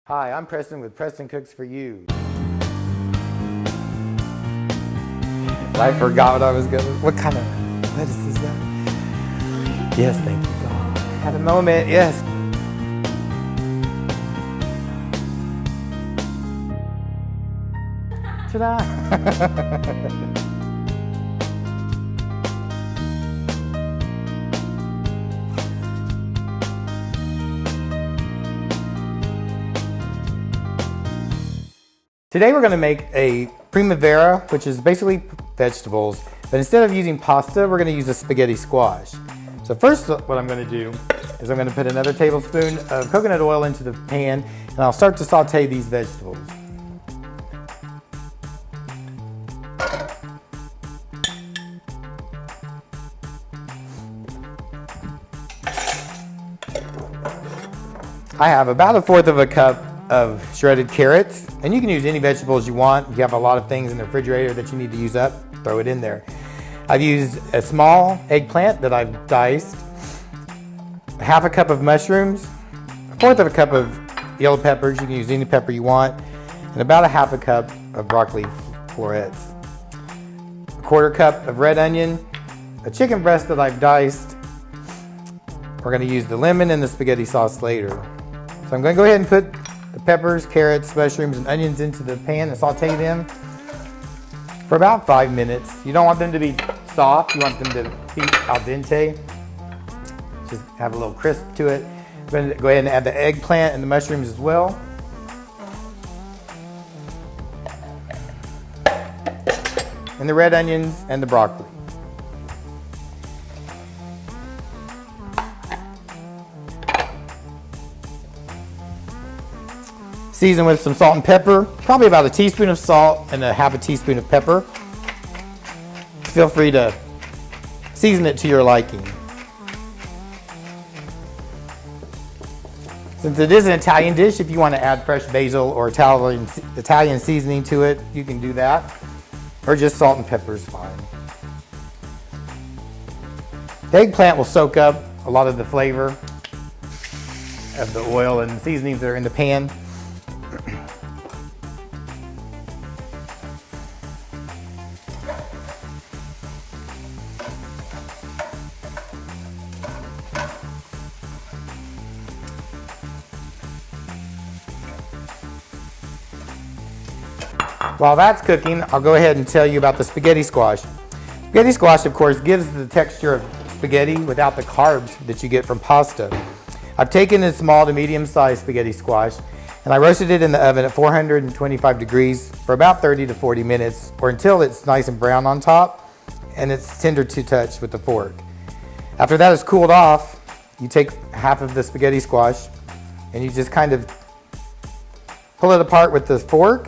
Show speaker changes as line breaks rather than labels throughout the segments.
Hi, I'm Preston with Preston Cooks For You. I forgot what I was going to... What kind of lettuce is that? Yes, thank you, God. Had a moment, yes. Ta-da! Today we're going to make a Primavera, which is basically vegetables, but instead of using pasta, we're going to use a spaghetti squash. So first what I'm going to do is I'm going to put another tablespoon of coconut oil into the pan, and I'll start to saute these vegetables. I have about 1/4 of a cup of shredded carrots, and you can use any vegetables you want. If you have a lot of things in the refrigerator that you need to use up, throw it in there. I've used a small eggplant that I've diced, 1/2 cup of mushrooms, 1/4 of a cup of yellow peppers, you can use any pepper you want, and about 1/2 cup of broccoli florets, 1/4 cup of red onion, a chicken breast that I've diced. We're going to use the lemon and the spaghetti sauce later. So I'm going to go ahead and put the peppers, carrots, mushrooms, and onions into the pan and saute them for about 5 minutes. You don't want them to be soft, you want them to be al dente. Just have a little crisp to it. I'm going to go ahead and add the eggplant and the mushrooms as well. And the red onions and the broccoli. Season with some salt and pepper, probably about a teaspoon of salt and 1/2 teaspoon of pepper. Feel free to season it to your liking. Since it is an Italian dish, if you want to add fresh basil or Italian seasoning to it, you can do that. Or just salt and pepper is fine. The eggplant will soak up a lot of the flavor of the oil and seasonings that are in the pan. While that's cooking, I'll go ahead and tell you about the spaghetti squash. Spaghetti squash, of course, gives the texture of spaghetti without the carbs that you get from pasta. I've taken a small to medium-sized spaghetti squash and I roasted it in the oven at 425 degrees for about 30 to 40 minutes, or until it's nice and brown on top and it's tender to touch with the fork. After that is cooled off, you take 1/2 of the spaghetti squash and you just kind of pull it apart with the fork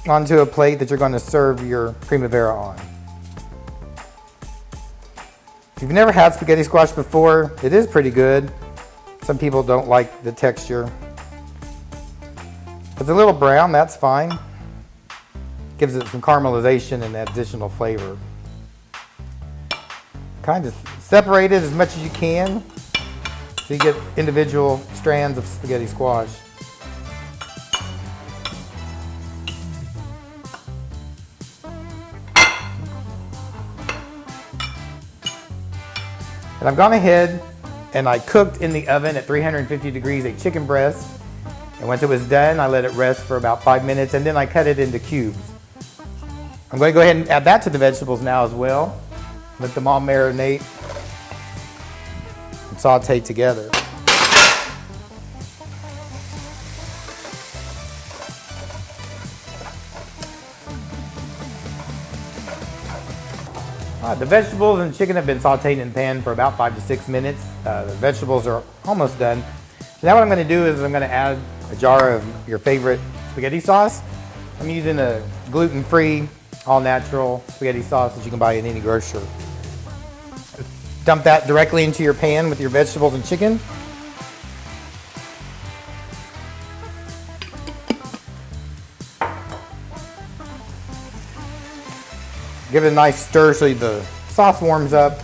onto a plate that you're going to serve your Primavera on. If you've never had spaghetti squash before, it is pretty good. Some people don't like the texture. If it's a little brown, that's fine. Gives it some caramelization and additional flavor. Kind of separate it as much as you can so you get individual strands of spaghetti squash. And I've gone ahead and I cooked in the oven at 350 degrees a chicken breast. And once it was done, I let it rest for about 5 minutes and then I cut it into cubes. I'm going to go ahead and add that to the vegetables now as well. Let them all marinate and saute together. The vegetables and chicken have been sauteed in the pan for about 5 to 6 minutes. The vegetables are almost done. So now what I'm going to do is I'm going to add a jar of your favorite spaghetti sauce. I'm using a gluten-free, all-natural spaghetti sauce that you can buy in any grocer. Dump that directly into your pan with your vegetables and chicken. Give it a nice stir so the sauce warms up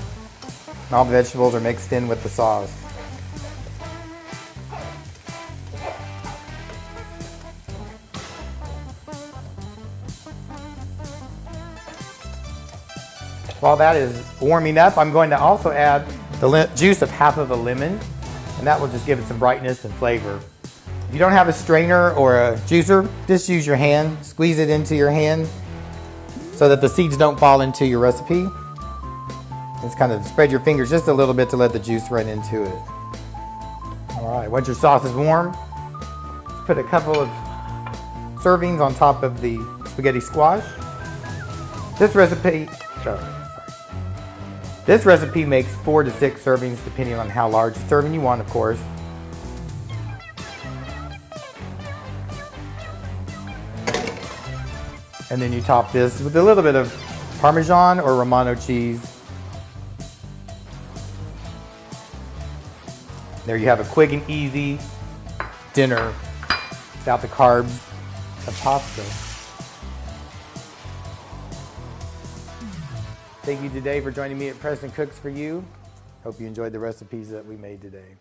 and all the vegetables are mixed in with the sauce. While that is warming up, I'm going to also add the juice of half of a lemon, and that will just give it some brightness and flavor. If you don't have a strainer or a juicer, just use your hand, squeeze it into your hand so that the seeds don't fall into your recipe. Just kind of spread your fingers just a little bit to let the juice run into it. All right, once your sauce is warm, just put a couple of servings on top of the spaghetti squash. This recipe makes 4 to 6 servings depending on how large a serving you want, of course. And then you top this with a little bit of Parmesan or Romano cheese. There you have a quick and easy dinner without the carbs of pasta. Thank you today for joining me at Preston Cooks for You. Hope you enjoyed the recipes that we made today.